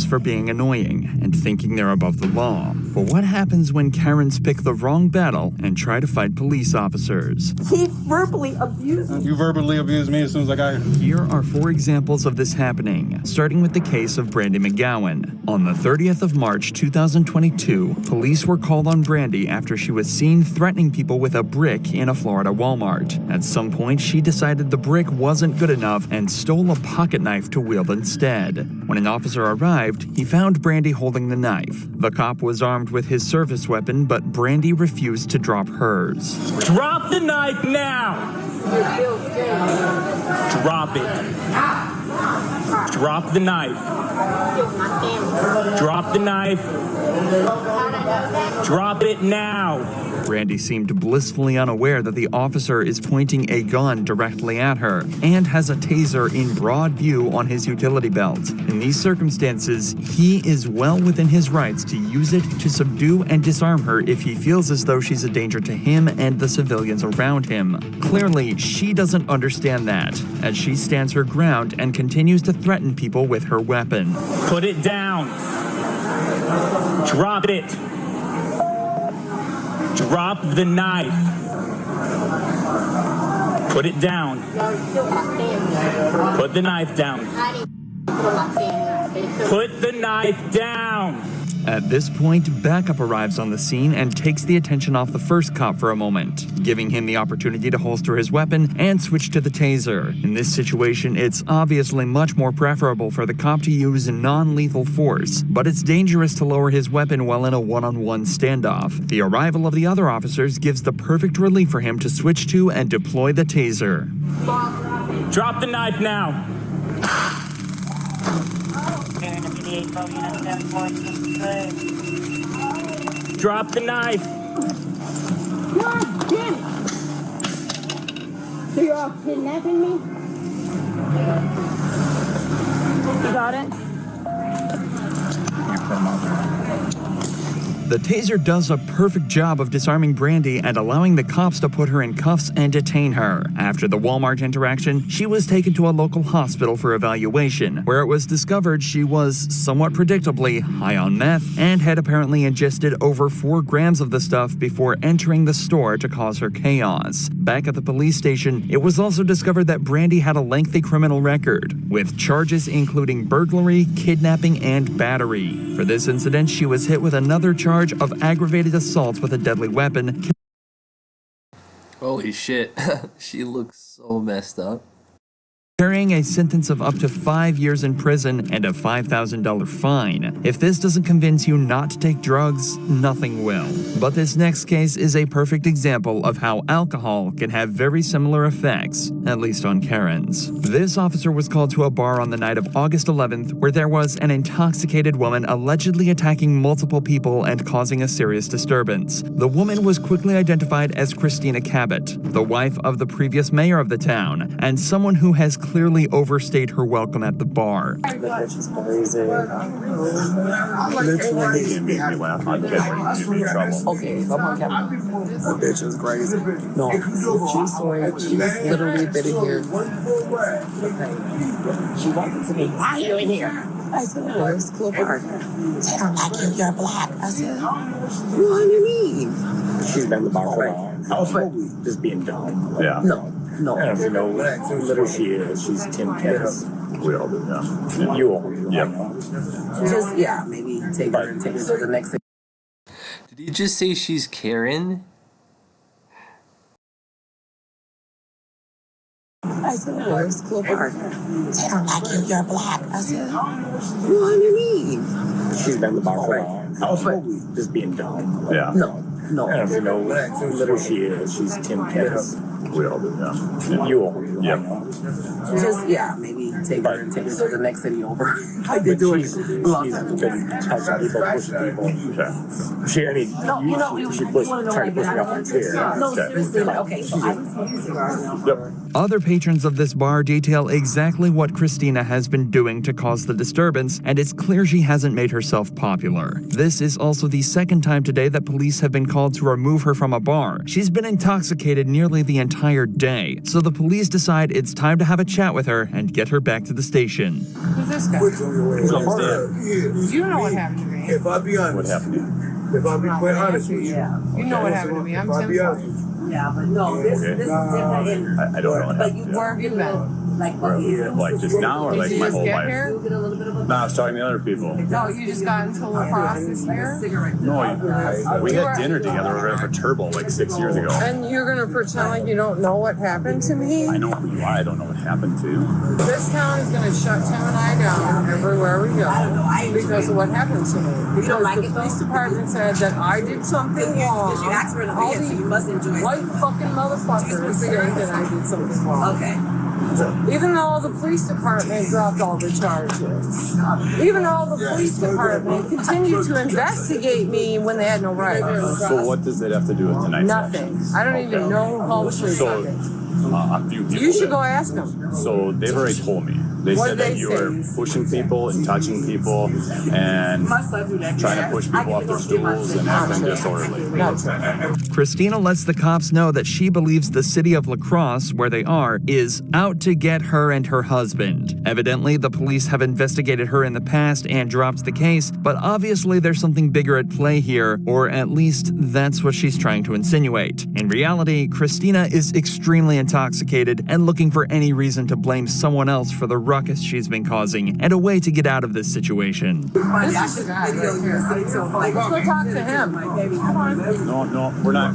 for being annoying and thinking they're above the law. But what happens when Karens pick the wrong battle and try to fight police officers? He verbally abused me. You verbally abused me as soon as I got here. Here are 4 examples of this happening, starting with the case of Brandy McGowan. On the 30th of March 2022, police were called on Brandy after she was seen threatening people with a brick in a Florida Walmart. At some point, she decided the brick wasn't good enough and stole a pocket knife to wield instead. When an officer arrived, he found Brandy holding the knife. The cop was armed with his service weapon, but Brandy refused to drop hers. Drop the knife now! Drop it. Drop the knife. Drop the knife. Drop it now. Brandy seemed blissfully unaware that the officer is pointing a gun directly at her and has a taser in broad view on his utility belt. In these circumstances, he is well within his rights to use it to subdue and disarm her if he feels as though she's a danger to him and the civilians around him. Clearly, she doesn't understand that, as she stands her ground and continues to threaten people with her weapon. Put it down. Drop it. Drop the knife. Put it down. Put the knife down. Put the knife down. At this point, backup arrives on the scene and takes the attention off the first cop for a moment, giving him the opportunity to holster his weapon and switch to the taser. In this situation, it's obviously much more preferable for the cop to use non-lethal force, but it's dangerous to lower his weapon while in a one-on-one standoff. The arrival of the other officers gives the perfect relief for him to switch to and deploy the taser. Drop the knife now. Drop the knife. God damn it! So you're all kidnapping me? You got it? The taser does a perfect job of disarming Brandy and allowing the cops to put her in cuffs and detain her. After the Walmart interaction, she was taken to a local hospital for evaluation, where it was discovered she was, somewhat predictably, high on meth and had apparently ingested over 4 grams of the stuff before entering the store to cause her chaos. Back at the police station, it was also discovered that Brandy had a lengthy criminal record, with charges including burglary, kidnapping, and battery. For this incident, she was hit with another charge of aggravated assault with a deadly weapon. Holy shit. She looks so messed up. Carrying a sentence of up to 5 years in prison and a $5,000 fine. If this doesn't convince you not to take drugs, nothing will. But this next case is a perfect example of how alcohol can have very similar effects, at least on Karens. This officer was called to a bar on the night of August 11th, where there was an intoxicated woman allegedly attacking multiple people and causing a serious disturbance. The woman was quickly identified as Christina Cabot, the wife of the previous mayor of the town, and someone who has clearly overstayed her welcome at the bar. That bitch is crazy. Okay, I'm on camera. That bitch is crazy. No, she's literally been in here. She walked into me. Why are you in here? I said, oh, it's a cool bar. They don't like you, you're black. I said, what do you mean? She's been in the bar for a while. Just being dumb. Yeah. No. And you know who she is. She's Tim Pettis. We all do, yeah. You all do. Yeah. Just, maybe take her to the next thing. Did he just say she's Karen? I said, oh, it's a cool bar. They don't like you, you're black. I said, what do you mean? She's been in the bar for a while. Just being dumb. Yeah. No. And you know who she is. She's Tim Pettis. We all do, yeah. You all do. Yeah. Just, maybe take her to the next city over. Like they do it. She's been touching people, pushing people. She tried to push me off her chair. No, seriously. Okay, so I Other patrons of this bar detail exactly what Christina has been doing to cause the disturbance, and it's clear she hasn't made herself popular. This is also the second time today that police have been called to remove her from a bar. She's been intoxicated nearly the entire day, so the police decide it's time to have a chat with her and get her back back to the station. Who's this guy? You know what happened to me. If I be honest. What happened to you? If I be quite honest with you. You know what happened to me. I'm If I be honest 10. with you. Yeah, but no, this is different. I don't know what But happened. you Where have you been? Like just now or Did like you my just whole get life? here? No, I was talking to other people. No, you just got into lacrosse this year? No, we had dinner together over at Turbo like 6 years ago. And you're going to pretend like you don't know what happened to me? I know who you are. I don't know what happened to you. This town is going to shut Tim and I down everywhere we go because of what happened to me. Because the police department said that I did something wrong. You asked for an All event, so these you must enjoy white fucking motherfuckers think that I did something wrong. Okay. Even though the police department dropped all the charges. Even though the police department continued to investigate me when they had no right. So what does it have to do with tonight's Nothing. I don't even know who called the police on me. A few people. You should go ask them. So they've already told me. They What said did that they you say? were pushing people and touching people and trying to push people off their stools and acting disorderly. Not true. Christina lets the cops know that she believes the city of La Crosse, where they are, is out to get her and her husband. Evidently, the police have investigated her in the past and dropped the case, but obviously there's something bigger at play here, or at least that's what she's trying to insinuate. In reality, Christina is extremely intoxicated and looking for any reason to blame someone else for the ruckus she's been causing and a way to get out of this situation. This is the guy right here. Let's go talk to him. Come on. No, we're not.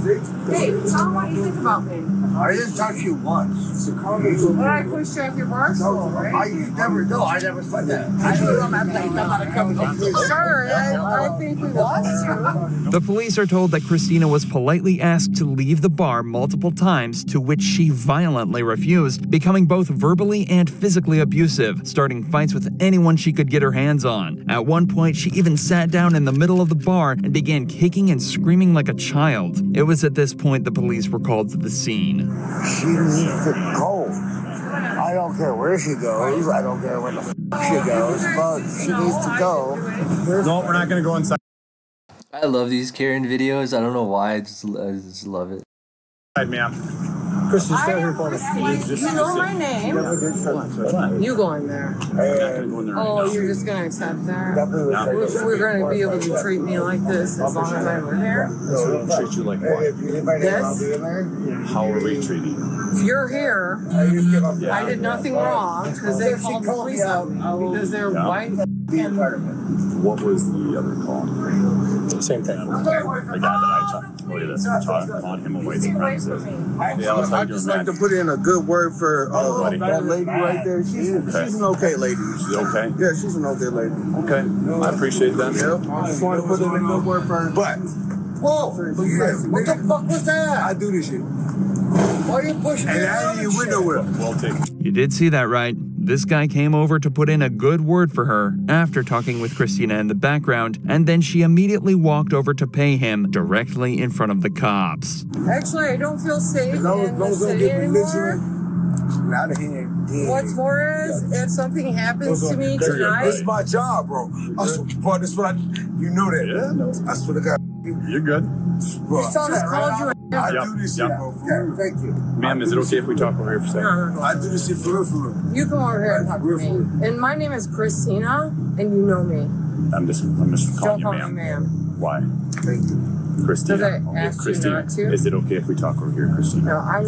Hey, tell him what you think about me. I didn't talk to you once. When I pushed you off your bar stool, right? I never said that. I told you on my place, I'm not a criminal. Sir, I think we lost you. The police are told that Christina was politely asked to leave the bar multiple times, to which she violently refused, becoming both verbally and physically abusive, starting fights with anyone she could get her hands on. At one point, she even sat down in the middle of the bar and began kicking and screaming like a child. It was at this point the police were called to the scene. She needs to go. I don't care where she goes. I don't care where the she goes. But she needs to go. No, we're not going to go inside. I love these Karen videos. I don't know why. I just love it. Ma'am. Christian, I am Christine. You know my name. You go in there. Oh, you're just going to accept that? We're going to be able to treat me like this as long as I'm here? So we'll treat you like what? This? How are we treating you? You're here. I did nothing wrong because they called the police on me because they're white. What was the other call? Same thing. The guy that I talked. Look at this. We're calling him a white supremacist. Yeah, I just like to put in a good word for that lady right there. She's an okay lady. She's okay? Yeah, she's an okay lady. Okay. I appreciate that. Yep. I just want to put in a good word for her. But, whoa, what the fuck was that? I do this shit. Why are you pushing me? And I ain't even nowhere. Well taken. You did see that right. This guy came over to put in a good word for her after talking with Christina in the background, and then she immediately walked over to pay him directly in front of the cops. Actually, I don't feel safe in the city anymore. Out of here. What's more is, if something happens to me tonight, This is my job, bro. Bro, this is what you know that. Yeah. I swear to God. You're good. Bro, someone called you. I Yep, do this yep. shit, bro. Yeah, thank you. Ma'am, is it okay if we talk over here for a second? I do this shit for real, for real. You come over here and talk to me. And my name is Christina, and you know me. I'm just calling Don't you call me ma'am. ma'am. Why? Thank you. Christina. Did I ask you Christina, not to? is it okay if we talk over here, Christina? No, I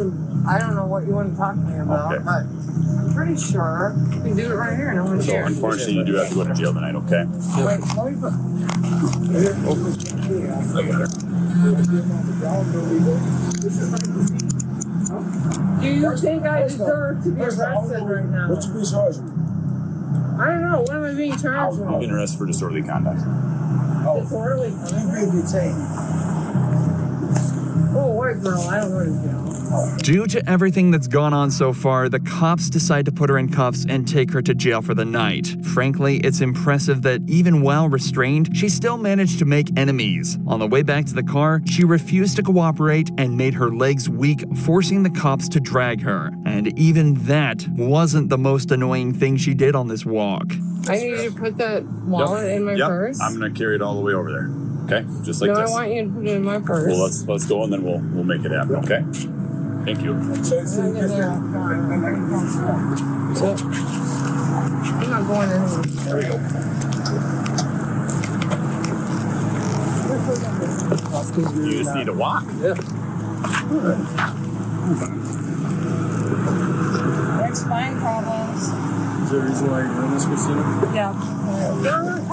don't know what you want to talk to me about, Okay. but I'm pretty sure we can do it right here. No one's So here. unfortunately, you do have to go to jail tonight, okay? Wait, let me put... Do you think I deserve to be arrested right now? What you be charged with? I don't know. What am I being charged You've with? been arrested for disorderly conduct. Disorderly conduct? You being detained. Oh, white girl. I don't want to know. Due to everything that's gone on so far, the cops decide to put her in cuffs and take her to jail for the night. Frankly, it's impressive that even while restrained, she still managed to make enemies. On the way back to the car, she refused to cooperate and made her legs weak, forcing the cops to drag her. And even that wasn't the most annoying thing she did on this walk. I need you to put that wallet in my purse. I'm gonna carry it all the way over there. Okay, just like No, this. I want you to put it in my purse. Well, let's go and then we'll make it happen. Okay. Thank you. not going anywhere. There we go. You just need to walk. Yeah. Spine problems. Is there a reason why you're doing this, Christina? Yeah.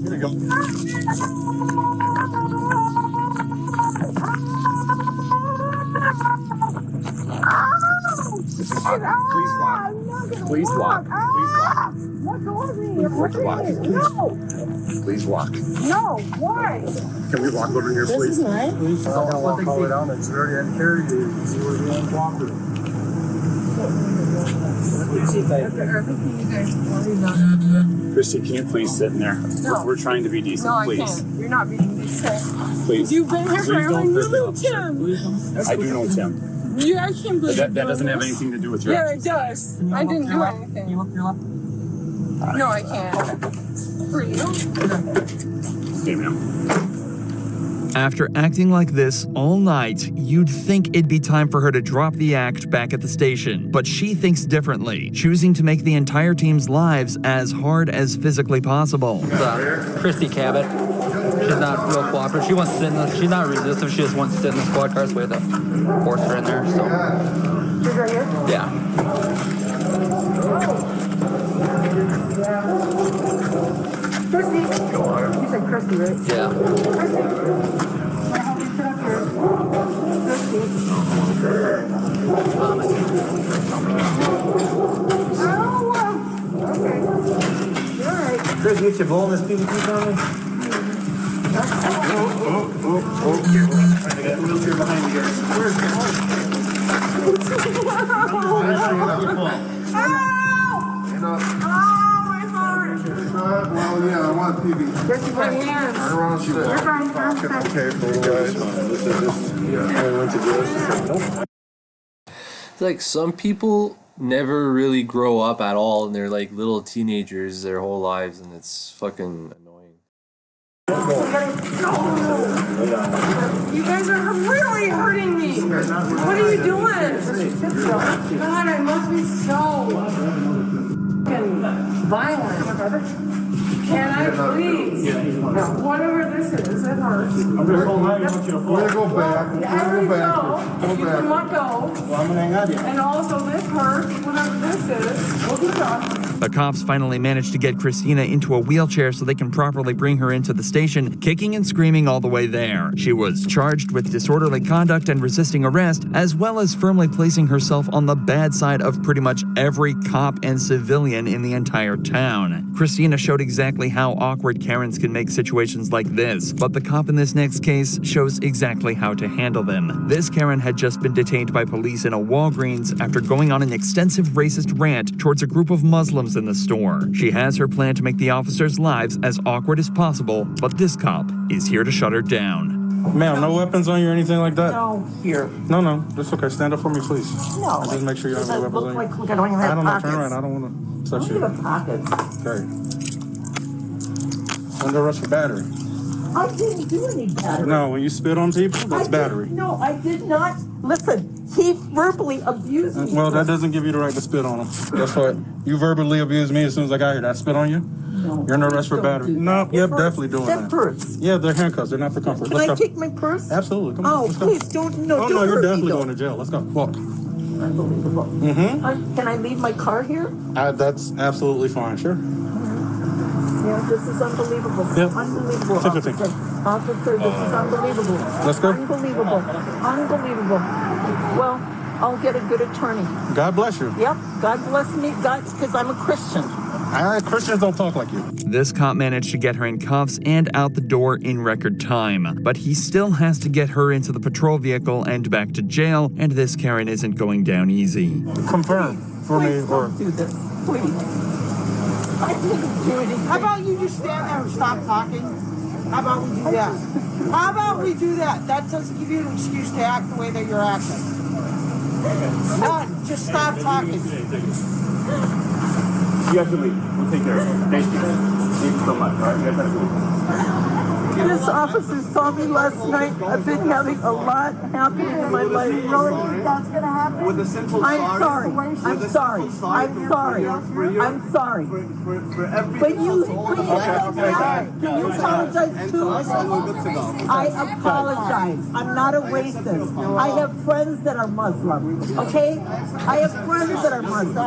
Here we go. Please walk. Please walk. Please walk. Please walk. Please walk. No, why? Can we walk over here, This please? is nice. I'm not gonna walk all the way down there. You already had to carry you. See where you're uncooperative. Christy, can you please sit in there? No. We're trying to be decent, No, I please. can't. You're not being decent. Please. You've been here Please forever don't and you hurt me, know officer. Tim. I do know Tim. You, I can't believe That you're doesn't doing have this. anything to do with your Yeah, it does. I didn't do anything. No, I can't. For you? Okay, ma'am. After acting like this all night, you'd think it'd be time for her to drop the act back at the station. But she thinks differently, choosing to make the entire team's lives as hard as physically possible. Christy Cabot. She's not real cooperative. She wants to sit in the, she's not resistant. She just wants to sit in the squad car. So we have to force her in there. So. She's right here? Yeah. Christy. You said Christy, right? Yeah. Christy. Can I help you sit up here? Christy. Oh, okay. You're all right. Chris, get your bowl in this PVC for me. I got the wheelchair behind you guys. Where's Well, yeah, I want TV. Christy, my hands. I want to see You're fine. Okay, for you guys. This is I went to jail. She said, nope. It's like some people never really grow up at all and they're like little teenagers their whole lives and it's fucking annoying. You guys are really hurting me. What are you doing? God, I must be so fucking violent. Can I please? Whatever this is, it hurts. I'm just holding on. You want you to We're fall. gonna go back. We're gonna go back. You cannot go. Well, I'm gonna hang on to you. And also this hurts, whatever this is. We'll be done. The cops finally managed to get Christina into a wheelchair so they can properly bring her into the station, kicking and screaming all the way there. She was charged with disorderly conduct and resisting arrest, as well as firmly placing herself on the bad side of pretty much every cop and civilian in the entire town. Christina showed exactly how awkward Karens can make situations like this, but the cop in this next case shows exactly how to handle them. This Karen had just been detained by police in a Walgreens after going on an extensive racist rant towards a group of Muslims in the store. She has her plan to make the officers' lives as awkward as possible, but this cop is here to shut her down. Ma'am, no weapons on you or anything like that? No, here. No, that's okay. Stand up for me, please. No. Just make sure you don't have any weapons on you. Like, look, I don't even have I don't know. pockets. Turn around. I don't want to touch Look you. at the pockets. Okay. Under arrest for battery. I didn't do any battery. No, when you spit on people, that's battery. No, I did not. Listen, he verbally abused me. Well, that doesn't give you the right to spit on him. Guess what? You verbally abused me as soon as I got here. Did I spit on you? No. You're under arrest for Don't battery. do No, that. yep, Purse. definitely doing That that. purse. Yeah, they're handcuffs. They're not for comfort. Can Let's I go. take my purse? Absolutely. Come on. Oh, let's go. please, don't Oh, don't no, you're hurt definitely me, going to jail. Let's go. Walk. Unbelievable. Mm-hmm. Can I leave my car here? That's absolutely fine. Sure. Yeah, this is unbelievable. Yep. Unbelievable. Take your thing. Officer, this is unbelievable. Let's go. Unbelievable. Unbelievable. Well, I'll get a good attorney. God bless you. Yep. God bless me. God, because I'm a Christian. Christians don't talk like you. This cop managed to get her in cuffs and out the door in record time, but he still has to get her into the patrol vehicle and back to jail, and this Karen isn't going down easy. Confirm for Please me don't do this. Please. I didn't do anything. How about you just stand there and stop talking? How about we do that? How about we do that? That doesn't give you an excuse to act the way that you're acting. None. Just stop talking. You have to leave. We'll take care of it. Thank you. Thank you so much. All right, you guys have to leave. This officer saw me last night. I've been having a lot happening in my life. You really think that's gonna happen? With a simple I'm sorry. I'm sorry. I'm sorry. I'm sorry. But you can you apologize too? I apologize. I'm not a racist. I have friends that are Muslim. Okay? I have friends that are Muslim.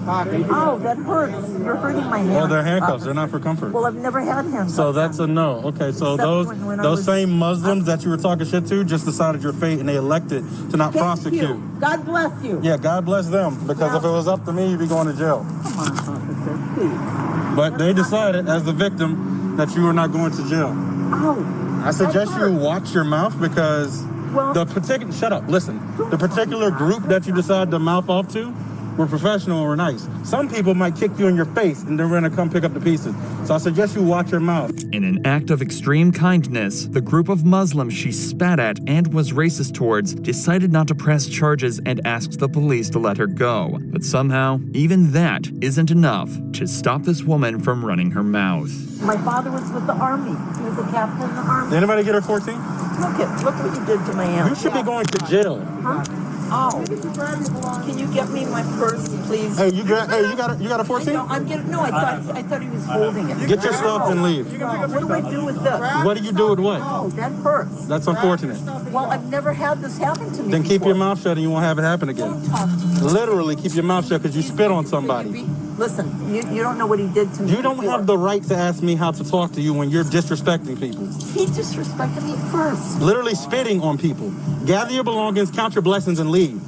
Oh, that hurts. You're hurting my hand. Well, they're handcuffs. They're not for comfort. Well, I've never had handcuffs. So that's a no. Okay, so Except those when I those was- same Muslims that you were talking shit to just decided your fate and they elected to not Thank prosecute. you. God bless you. Yeah, God bless them. Because if it was up to me, you'd be going to jail. Come on, officer, please. But they decided as the victim that you were not going to jail. Oh. I suggest you watch your mouth because Well- the particular shut up, listen. The particular group that you decide to mouth off to were professional and were nice. Some people might kick you in your face and they're gonna come pick up the pieces. So I suggest you watch your mouth. In an act of extreme kindness, the group of Muslims she spat at and was racist towards decided not to press charges and asked the police to let her go. But somehow, even that isn't enough to stop this woman from running her mouth. My father was with the Army. He was a captain in the Army. Did anybody get her 14? Look what you did to my aunt. You should be going to jail. Huh? Oh. Can you get me my purse, please? Hey, you got a 14? No, I thought he was holding it. Get your stuff and leave. What do I do with this? What do you do with what? Oh, that purse. That's unfortunate. Well, I've never had this happen to me Then keep before. your mouth shut and you won't have it happen again. Literally keep your mouth shut because you spit on somebody. Listen, you don't know what he did to me. You don't have the right to ask me how to talk to you when you're disrespecting people. He disrespected me first. Literally spitting on people. Gather your belongings, count your blessings, and leave.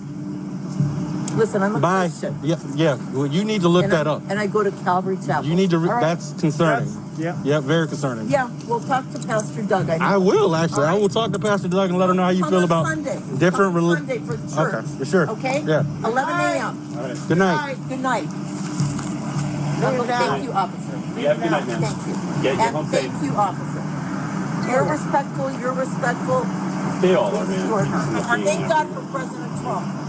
Listen, I'm a Bye. Christian. Yeah. Well, you need to look that up. And I go to Calvary Chapel. You need to. All right? That's concerning. Yeah, very concerning. Yeah, we'll talk to Pastor Doug. I will actually. I will talk to Pastor Doug and let her know how you Come feel on about Sunday. different Come on religions. Sunday for the church. Okay, for sure. Okay? Yeah. 11 a.m. Good night. Good night. Thank you, officer. Yeah, good night, man. Thank you. Get home safe. Thank you, officer. You're respectful. You're respectful. They all are, man. You're not. Thank God for President Trump.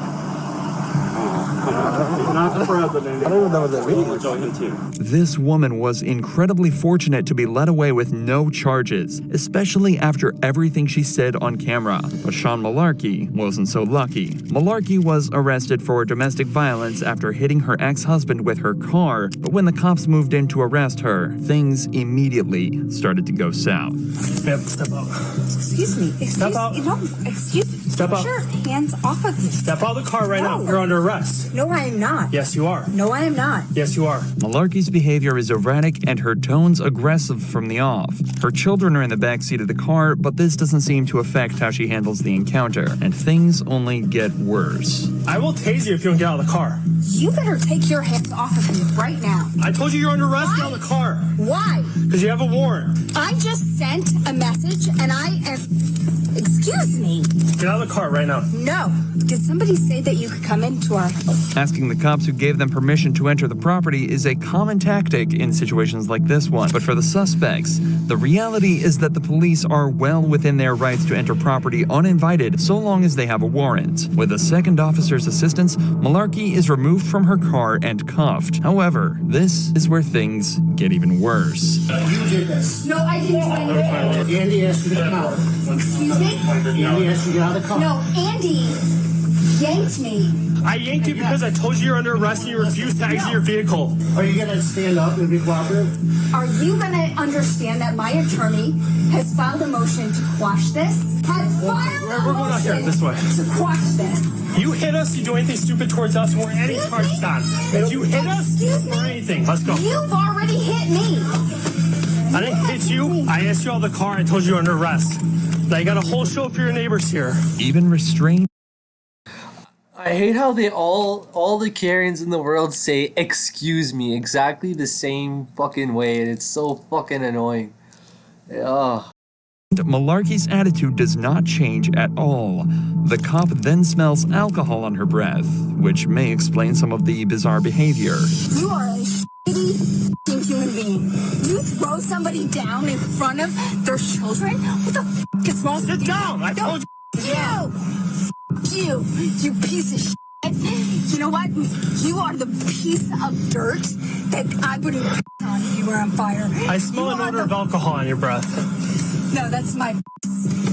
Not the president. I don't even know what that means. We'll join him too. This woman was incredibly fortunate to be let away with no charges, especially after everything she said on camera. But Sean Malarkey wasn't so lucky. Malarkey was arrested for domestic violence after hitting her ex-husband with her car, but when the cops moved in to arrest her, things immediately started to go south. Step up. Excuse me. Step out. No, excuse me. Step out. Sure, hands off of me. Step out of the car right now. No. You're under arrest. No, I am not. Yes, you are. No, I am not. Yes, you are. Malarkey's behavior is erratic and her tone's aggressive from the off. Her children are in the backseat of the car, but this doesn't seem to affect how she handles the encounter, and things only get worse. I will tase you if you don't get out of the car. You better take your hands off of me right now. I told you you're under arrest. Get out of the car. Why? Because you have a warrant. I just sent a message and I am... Excuse me. Get out of the car right now. No. Did somebody say that you could come into our house? Asking the cops who gave them permission to enter the property is a common tactic in situations like this one. But for the suspects, the reality is that the police are well within their rights to enter property uninvited so long as they have a warrant. With a second officer's assistance, Malarkey is removed from her car and cuffed. However, this is where things get even worse. You did this. No, I didn't do anything. Andy asked you to come out. Excuse me? Andy asked you to get out of the car. No, Andy yanked me. I yanked you because I told you you're under arrest and you refused to exit your vehicle. Are you gonna stand up and be cooperative? Are you going to understand that my attorney has filed a motion to quash this? Has filed a We're going out here, motion this way. to quash this. You hit us, you do anything stupid towards us, we're any charges on. If you hit us, or anything, let's go. You've already hit me. I didn't hit you. I asked you out of the car. I told you you're under arrest. Now you got a whole show for your neighbors here. Even restrained. I hate how they all the Karens in the world say excuse me exactly the same fucking way, and it's so fucking annoying. Ugh. Malarkey's attitude does not change at all. The cop then smells alcohol on her breath, which may explain some of the bizarre behavior. You are a shitty human being. You throw somebody down in front of their children? What the f is wrong with you? Sit down! I told you. You piece of shit. You know what? You are the piece of dirt that I wouldn't on you. you were on fire. I smell an odor of alcohol on your breath. No, that's my.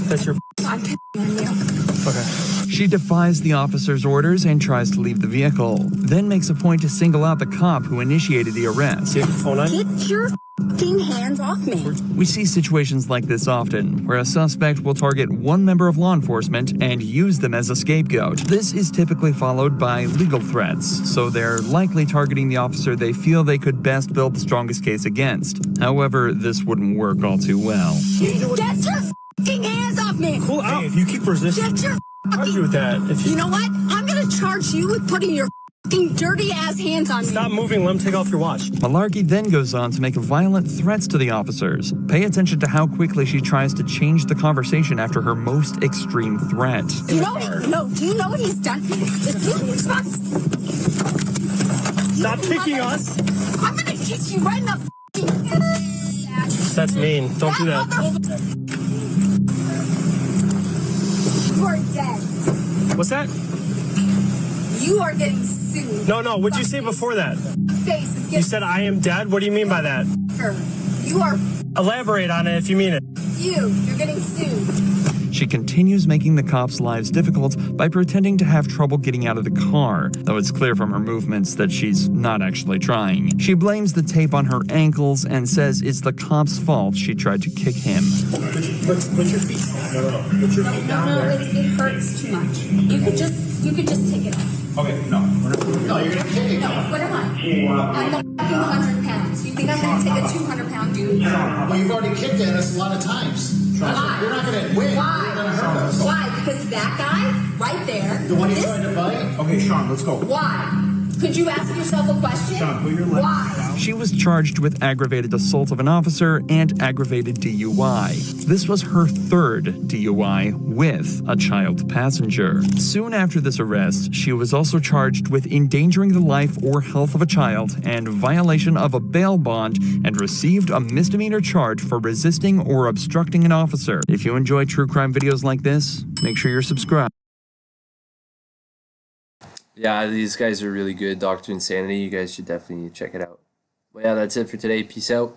That's your. I'm pissing on you. Okay. She defies the officer's orders and tries to leave the vehicle, then makes a point to single out the cop who initiated the arrest. Get your f***ing hands off me. We see situations like this often, where a suspect will target one member of law enforcement and use them as a scapegoat. This is typically followed by legal threats, so they're likely targeting the officer they feel they could best build the strongest case against. However, this wouldn't work all too well. Get your f***ing hands off me. Cool out. Hey, if you keep resisting, Get your argue with that. If You know what? I'm gonna charge you with putting your f***ing dirty ass hands on me. Stop moving. Let him take off your watch. Malarkey then goes on to make violent threats to the officers. Pay attention to how quickly she tries to change the conversation after her most extreme threat. Do you know what he's done? Stop kicking us. I'm gonna kick you right in the f***ing. That's mean. Don't do that. You are dead. What's that? You are getting sued. No. What'd you say before that? Face is getting You said I am dead? What do you mean by that? You are Elaborate on it if you mean it. You're getting sued. She continues making the cops' lives difficult by pretending to have trouble getting out of the car, though it's clear from her movements that she's not actually trying. She blames the tape on her ankles and says it's the cop's fault she tried to kick him. Put your feet. No. Put your feet down there. It hurts too much. You could just take it off. Okay, no. No, you're gonna kick it. No, what am I? I'm fucking 100 pounds. You think I'm gonna take a 200-pound dude? Well, you've already kicked at us a lot of times. Why? You're not gonna win. Why? You're gonna hurt us. Why? Because that guy right there. The one you tried to fight? Okay, Sean, let's go. Why? Could you ask yourself a question? Sean, put your legs Why? She was charged with aggravated assault of an officer and aggravated DUI. This was her third DUI with a child passenger. Soon after this arrest, she was also charged with endangering the life or health of a child and violation of a bail bond and received a misdemeanor charge for resisting or obstructing an officer. If you enjoy true crime videos like this, make sure you're subscribed. Yeah, these guys are really good. Dr. Insanity, you guys should definitely check it out. But yeah, that's it for today. Peace out.